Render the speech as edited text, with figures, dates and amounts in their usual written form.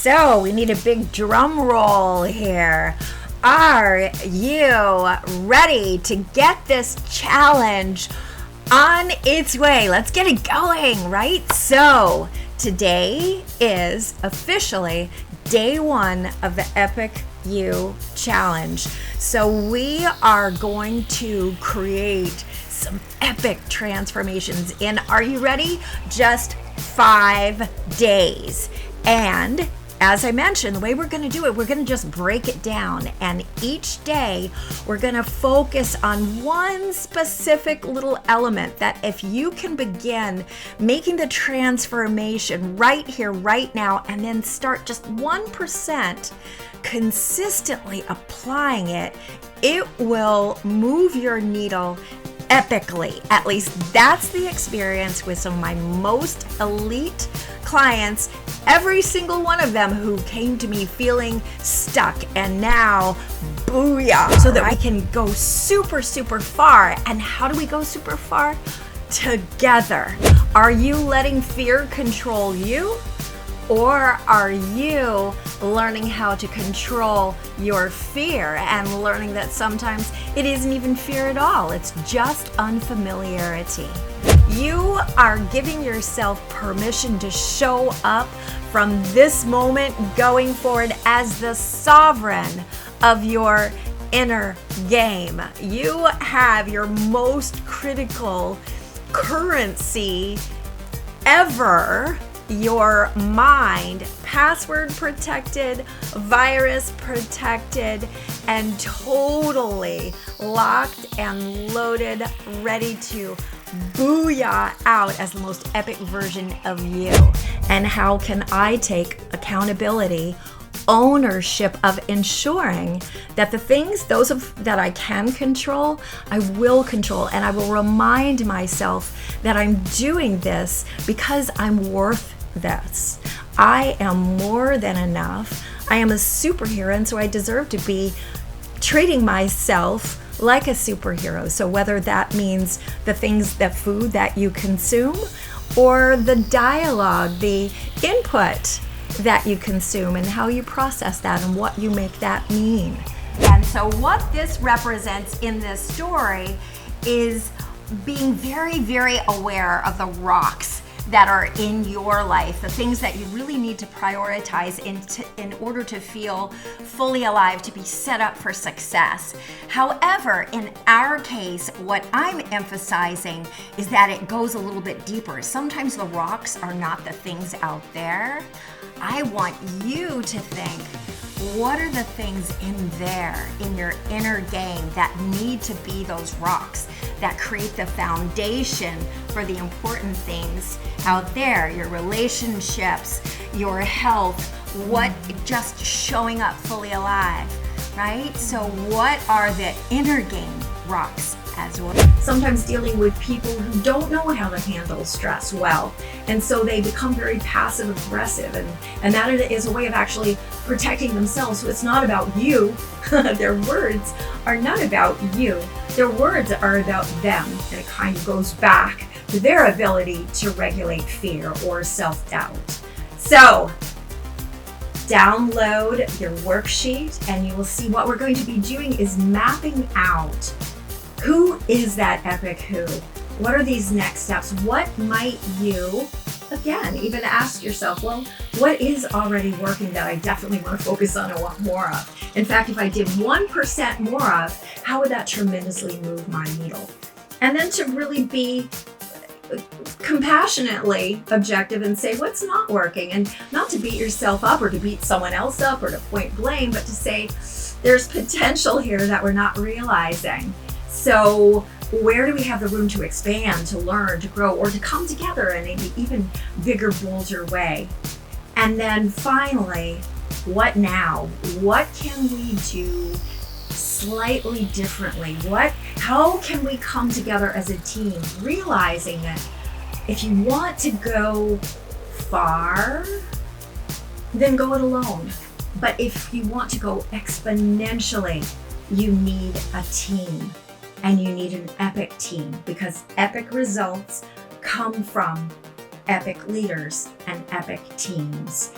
So we need a big drum roll here. Are you ready to get this challenge on its way? Let's get it going, right? So today is officially day one of the Epic You Challenge. So we are going to create some epic transformations in, are you ready? Just 5 days. And as I mentioned, the way we're going to do it, we're going to just break it down. And each day, we're going to focus on one specific little element that if you can begin making the transformation right here, right now, and then start just 1% consistently applying it, it will move your needle epically. At least that's the experience with some of my most elite clients, every single one of them who came to me feeling stuck, and now booyah, so that I can go super far. And how do we go super far? Together. Are you letting fear control you? Or are you learning how to control your fear and learning that sometimes it isn't even fear at all, it's just unfamiliarity? You are giving yourself permission to show up from this moment going forward as the sovereign of your inner game. You have your most critical currency ever, your mind, password protected, virus protected, and totally locked and loaded, ready to booyah out as the most epic version of you. And how can I take accountability, ownership of ensuring that the things, that I can control, I will control, and I will remind myself that I'm doing this because I'm worth this. I am more than enough. I am a superhero, and so I deserve to be treating myself like a superhero. So whether that means the things, the food that you consume, or the dialogue, the input that you consume, and how you process that and what you make that mean. And so what this represents in this story is being very aware of the rocks that are in your life, the things that you really need to prioritize in order to feel fully alive, to be set up for success. However, in our case, what I'm emphasizing is that it goes a little bit deeper. Sometimes the rocks are not the things out there. I want you to think, what are the things in there, in your inner game, that need to be those rocks that create the foundation for the important things out there, your relationships, your health, what, just showing up fully alive, right? So what are the inner game rocks as well? Sometimes dealing with people who don't know how to handle stress well, and so they become very passive aggressive, and that is a way of actually protecting themselves. So it's not about you. Their words are not about you. Their words are about them, and it kind of goes back to their ability to regulate fear or self-doubt. So download your worksheet, and you will see what we're going to be doing is mapping out who is that epic who. What are these next steps? What might you, again, even ask yourself, well, what is already working that I definitely want to focus on and want more of? In fact, if I did 1% more of, how would that tremendously move my needle? And then to really be compassionately objective and say what's not working, and not to beat yourself up or to beat someone else up or to point blame, but to say there's potential here that we're not realizing. So where do we have the room to expand, to learn, to grow, or to come together in an even bigger, bolder way? And then finally, what now? What can we do slightly differently? How can we come together as a team, realizing that if you want to go far, then go it alone. But if you want to go exponentially, you need a team. And you need an epic team, because epic results come from epic leaders and epic teams.